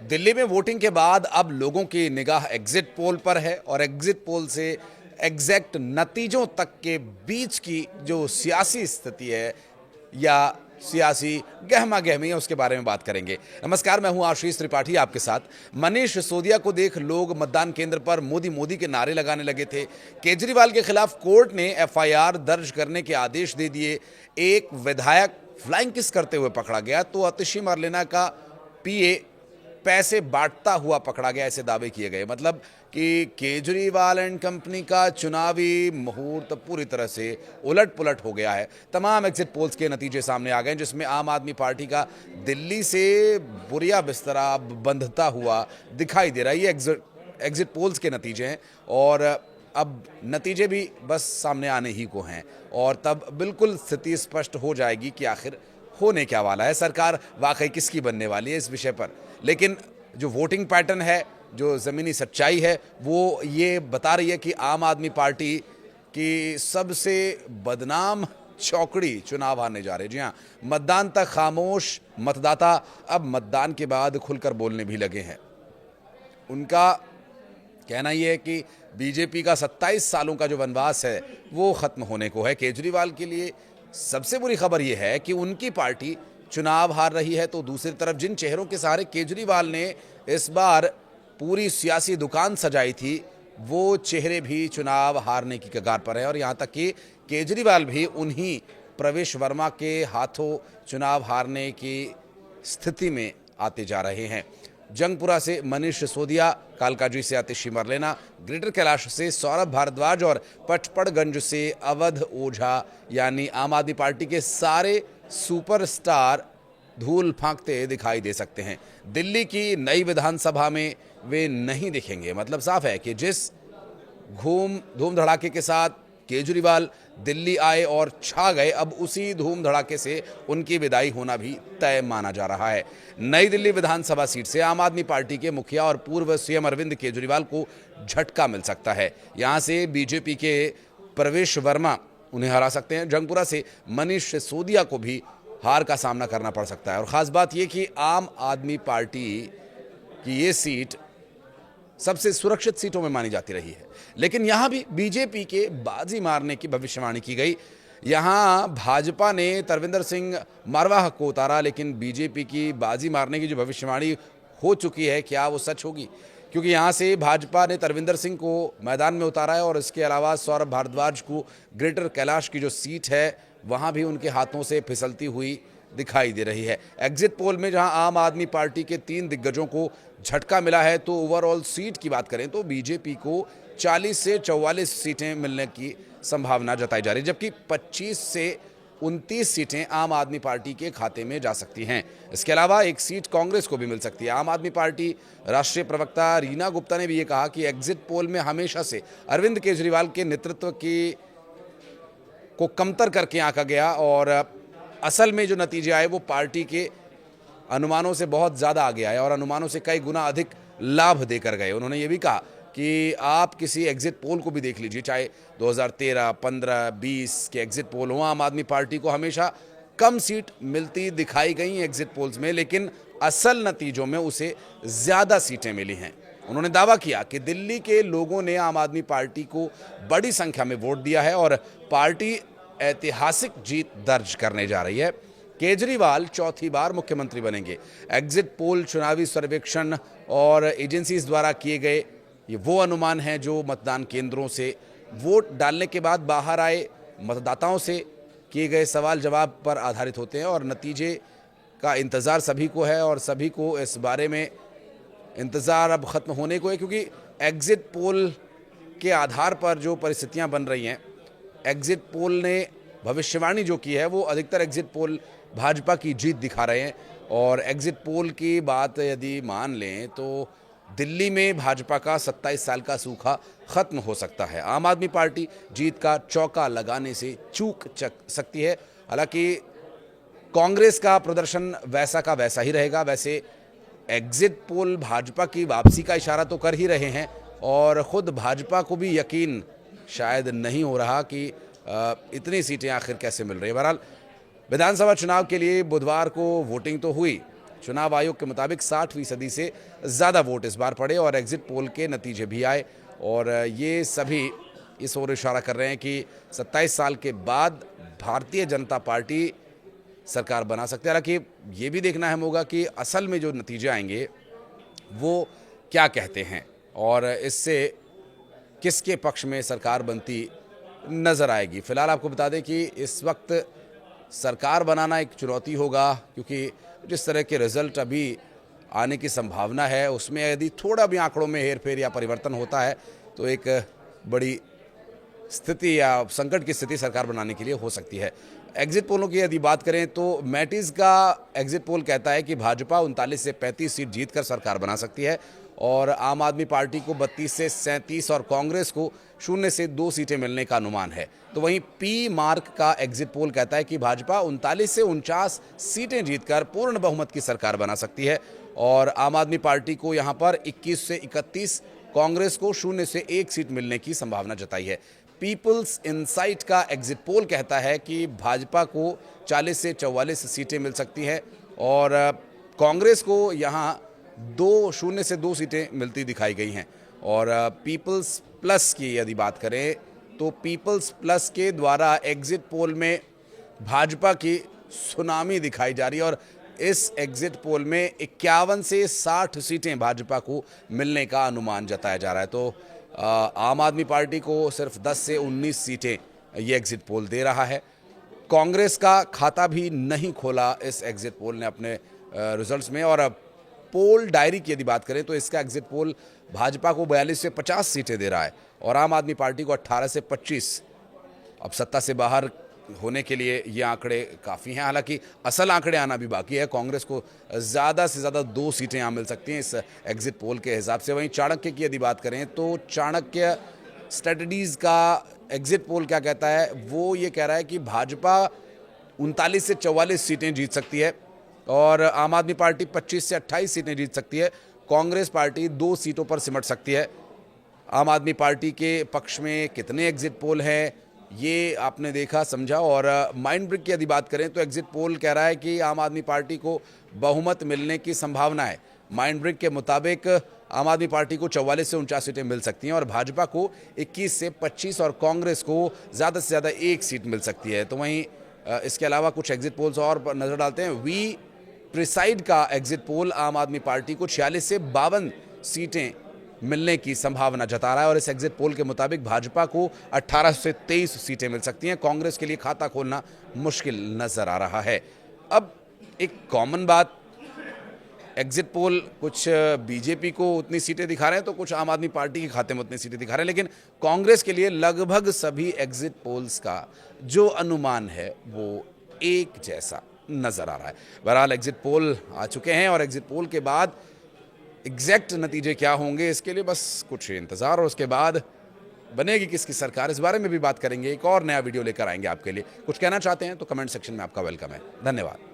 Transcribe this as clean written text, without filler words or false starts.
दिल्ली में वोटिंग के बाद अब लोगों की निगाह एग्जिट पोल पर है और एग्जिट पोल से एग्जैक्ट नतीजों तक के बीच की जो सियासी स्थिति है या सियासी गहमा गहमी है उसके बारे में बात करेंगे। नमस्कार, मैं हूं आशीष त्रिपाठी आपके साथ। मनीष सिसोदिया को देख लोग मतदान केंद्र पर मोदी मोदी के नारे लगाने लगे थे। केजरीवाल के खिलाफ कोर्ट ने एफआईआर दर्ज करने के आदेश दे दिए। एक विधायक फ्लाइंग किस करते हुए पकड़ा गया तो आतिशी मार्लेना का पीए पैसे बांटता हुआ पकड़ा गया, ऐसे दावे किए गए। मतलब कि केजरीवाल एंड कंपनी का चुनावी मुहूर्त पूरी तरह से उलट पुलट हो गया है। तमाम एग्जिट पोल्स के नतीजे सामने आ गए जिसमें आम आदमी पार्टी का दिल्ली से बुरिया बिस्तरा बंधता हुआ दिखाई दे रहा है। ये एग्जिट पोल्स के नतीजे हैं और अब नतीजे भी बस सामने आने ही को हैं और तब बिल्कुल स्थिति स्पष्ट हो जाएगी कि आखिर होने क्या वाला है, सरकार वाकई किसकी बनने वाली है इस विषय पर। लेकिन जो वोटिंग पैटर्न है, जो ज़मीनी सच्चाई है, वो ये बता रही है कि आम आदमी पार्टी की सबसे बदनाम चौकड़ी चुनाव हारने जा रहे हैं। जी हाँ, मतदान तक खामोश मतदाता अब मतदान के बाद खुलकर बोलने भी लगे हैं। उनका कहना यह है कि बीजेपी का 27 सालों का जो वनवास है वो ख़त्म होने को है। केजरीवाल के लिए सबसे बुरी खबर यह है कि उनकी पार्टी चुनाव हार रही है, तो दूसरी तरफ जिन चेहरों के सहारे केजरीवाल ने इस बार पूरी सियासी दुकान सजाई थी, वो चेहरे भी चुनाव हारने की कगार पर है। और यहाँ तक कि केजरीवाल भी उन्हीं प्रवेश वर्मा के हाथों चुनाव हारने की स्थिति में आते जा रहे हैं। जंगपुरा से मनीष सिसोदिया, कालकाजी से आतिशी मरलेना, ग्रेटर कैलाश से सौरभ भारद्वाज और पचपड़गंज से अवध ओझा यानी आम आदमी पार्टी के सारे सुपरस्टार धूल फांकते दिखाई दे सकते हैं। दिल्ली की नई विधानसभा में वे नहीं दिखेंगे। मतलब साफ है कि जिस धूम धड़ाके के साथ केजरीवाल दिल्ली आए और छा गए, अब उसी धूम धड़ाके से उनकी विदाई होना भी तय माना जा रहा है। नई दिल्ली विधानसभा सीट से आम आदमी पार्टी के मुखिया और पूर्व सीएम अरविंद केजरीवाल को झटका मिल सकता है। यहां से बीजेपी के प्रवेश वर्मा उन्हें हरा सकते हैं। जंगपुरा से मनीष सिसोदिया को भी हार का सामना करना पड़ सकता है। और ख़ास बात यह कि आम आदमी पार्टी की ये सीट सबसे सुरक्षित सीटों में मानी जाती रही है, लेकिन यहां भी बीजेपी के बाजी मारने की भविष्यवाणी की गई। यहां भाजपा ने तरविंदर सिंह मारवाह को उतारा, लेकिन बीजेपी की बाजी मारने की जो भविष्यवाणी हो चुकी है, क्या वो सच होगी? क्योंकि यहां से भाजपा ने तरविंदर सिंह को मैदान में उतारा है और इसके अलावा सौरभ भारद्वाज को ग्रेटर कैलाश की जो सीट है वहां भी उनके हाथों से फिसलती हुई दिखाई दे रही है। एग्जिट पोल में जहां आम आदमी पार्टी के 3 दिग्गजों को झटका मिला है, तो ओवरऑल सीट की बात करें तो बीजेपी को 40 से 44 सीटें मिलने की संभावना जताई जा रही है, जबकि 25 से 29 सीटें आम आदमी पार्टी के खाते में जा सकती हैं। इसके अलावा एक सीट कांग्रेस को भी मिल सकती है। आम आदमी पार्टी राष्ट्रीय प्रवक्ता रीना गुप्ता ने भी ये कहा कि एग्जिट पोल में हमेशा से अरविंद केजरीवाल के नेतृत्व को कमतर करके आंका गया और असल में जो नतीजे आए वो पार्टी के अनुमानों से बहुत ज़्यादा आगे आए और अनुमानों से कई गुना अधिक लाभ देकर गए। उन्होंने ये भी कहा कि आप किसी एग्जिट पोल को भी देख लीजिए, चाहे 2013, 15, 20 के एग्जिट पोल हो, आम आदमी पार्टी को हमेशा कम सीट मिलती दिखाई गई एग्जिट पोल्स में, लेकिन असल नतीजों में उसे ज़्यादा सीटें मिली हैं। उन्होंने दावा किया कि दिल्ली के लोगों ने आम आदमी पार्टी को बड़ी संख्या में वोट दिया है और पार्टी ऐतिहासिक जीत दर्ज करने जा रही है। केजरीवाल चौथी बार मुख्यमंत्री बनेंगे। एग्जिट पोल, चुनावी सर्वेक्षण और एजेंसीज द्वारा किए गए ये वो अनुमान हैं जो मतदान केंद्रों से वोट डालने के बाद बाहर आए मतदाताओं से किए गए सवाल जवाब पर आधारित होते हैं और नतीजे का इंतज़ार सभी को है और सभी को इस बारे में इंतज़ार अब ख़त्म होने को है, क्योंकि एग्ज़िट पोल के आधार पर जो परिस्थितियां बन रही हैं, एग्ज़िट पोल ने भविष्यवाणी जो की है वो अधिकतर एग्ज़िट पोल भाजपा की जीत दिखा रहे हैं। और एग्ज़िट पोल की बात यदि मान लें तो दिल्ली में भाजपा का 27 साल का सूखा ख़त्म हो सकता है। आम आदमी पार्टी जीत का चौका लगाने से चूक सकती है। हालांकि कांग्रेस का प्रदर्शन वैसा का वैसा ही रहेगा। वैसे एग्जिट पोल भाजपा की वापसी का इशारा तो कर ही रहे हैं और ख़ुद भाजपा को भी यकीन शायद नहीं हो रहा कि इतनी सीटें आखिर कैसे मिल रही है। बहरहाल विधानसभा चुनाव के लिए बुधवार को वोटिंग तो हुई, चुनाव आयोग के मुताबिक 60% से ज़्यादा वोट इस बार पड़े और एग्जिट पोल के नतीजे भी आए और ये सभी इस ओर इशारा कर रहे हैं कि 27 साल के बाद भारतीय जनता पार्टी सरकार बना सकती है। हालांकि ये भी देखना अहम होगा कि असल में जो नतीजे आएंगे वो क्या कहते हैं और इससे किसके पक्ष में सरकार बनती नज़र आएगी। फिलहाल आपको बता दें कि इस वक्त सरकार बनाना एक चुनौती होगा, क्योंकि जिस तरह के रिजल्ट अभी आने की संभावना है उसमें यदि थोड़ा भी आंकड़ों में हेरफेर या परिवर्तन होता है तो एक बड़ी स्थिति या संकट की स्थिति सरकार बनाने के लिए हो सकती है। एग्जिट पोलों की यदि बात करें तो मैटिस का एग्जिट पोल कहता है कि भाजपा 39 से 35 सीट जीतकर सरकार बना सकती है और आम आदमी पार्टी को 32 से 37 और कांग्रेस को 0 से 2 सीटें मिलने का अनुमान है। तो वहीं पी मार्क का एग्जिट पोल कहता है कि भाजपा 39 से 49 सीटें जीतकर पूर्ण बहुमत की सरकार बना सकती है और आम आदमी पार्टी को यहां पर 21 से 31, कांग्रेस को 0 से 1 सीट मिलने की संभावना जताई है। पीपल्स इनसाइट का एग्जिट पोल कहता है कि भाजपा को 40 से 44 सीटें मिल सकती हैं और कांग्रेस को यहां 0 से 2 सीटें मिलती दिखाई गई हैं। और पीपल्स प्लस की यदि बात करें तो पीपल्स प्लस के द्वारा एग्जिट पोल में भाजपा की सुनामी दिखाई जा रही है और इस एग्जिट पोल में 51 से 60 सीटें भाजपा को मिलने का अनुमान जताया जा रहा है। तो आम आदमी पार्टी को सिर्फ 10 से 19 सीटें ये एग्जिट पोल दे रहा है। कांग्रेस का खाता भी नहीं खोला इस एग्जिट पोल ने अपने रिजल्ट्स में और पोल डायरी की यदि बात करें तो इसका एग्जिट पोल भाजपा को 42 से 50 सीटें दे रहा है और आम आदमी पार्टी को 18 से 25। अब सत्ता से बाहर होने के लिए ये आंकड़े काफ़ी हैं, हालांकि असल आंकड़े आना भी बाकी है। कांग्रेस को ज़्यादा से ज़्यादा 2 सीटें यहाँ मिल सकती हैं इस एग्जिट पोल के हिसाब से। वहीं चाणक्य की यदि बात करें तो चाणक्य स्ट्रेटजीज़ का एग्जिट पोल क्या कहता है, वो ये कह रहा है कि भाजपा 39 से 44 सीटें जीत सकती है और आम आदमी पार्टी 25 से 28 सीटें जीत सकती है। कांग्रेस पार्टी 2 सीटों पर सिमट सकती है। आम आदमी पार्टी के पक्ष में कितने एग्जिट पोल हैं ये आपने देखा समझा। और माइंड ब्रिक की यदि बात करें तो एग्जिट पोल कह रहा है कि आम आदमी पार्टी को बहुमत मिलने की संभावना है। माइंड ब्रिक के मुताबिक आम आदमी पार्टी को 44 से 49 सीटें मिल सकती हैं और भाजपा को 21 से 25 और कांग्रेस को ज़्यादा से ज़्यादा 1 सीट मिल सकती है। तो वहीं इसके अलावा कुछ एग्जिट पोल्स और नज़र डालते हैं। वी प्रिसाइड का एग्जिट पोल आम आदमी पार्टी को 46 से 52 सीटें मिलने की संभावना जता रहा है और इस एग्जिट पोल के मुताबिक भाजपा को 18 से 23 सीटें मिल सकती हैं। कांग्रेस के लिए खाता खोलना मुश्किल नजर आ रहा है। अब एक कॉमन बात, एग्जिट पोल कुछ बीजेपी को उतनी सीटें दिखा रहे हैं तो कुछ आम आदमी पार्टी के खाते में उतनी सीटें दिखा रहे हैं, लेकिन कांग्रेस के लिए लगभग सभी एग्जिट पोल्स का जो अनुमान है वो एक जैसा नजर आ रहा है। बहरहाल एग्जिट पोल आ चुके हैं और एग्जिट पोल के बाद एग्जैक्ट नतीजे क्या होंगे इसके लिए बस कुछ इंतजार और उसके बाद बनेगी किसकी सरकार, इस बारे में भी बात करेंगे। एक और नया वीडियो लेकर आएंगे आपके लिए। कुछ कहना चाहते हैं तो कमेंट सेक्शन में आपका वेलकम है। धन्यवाद।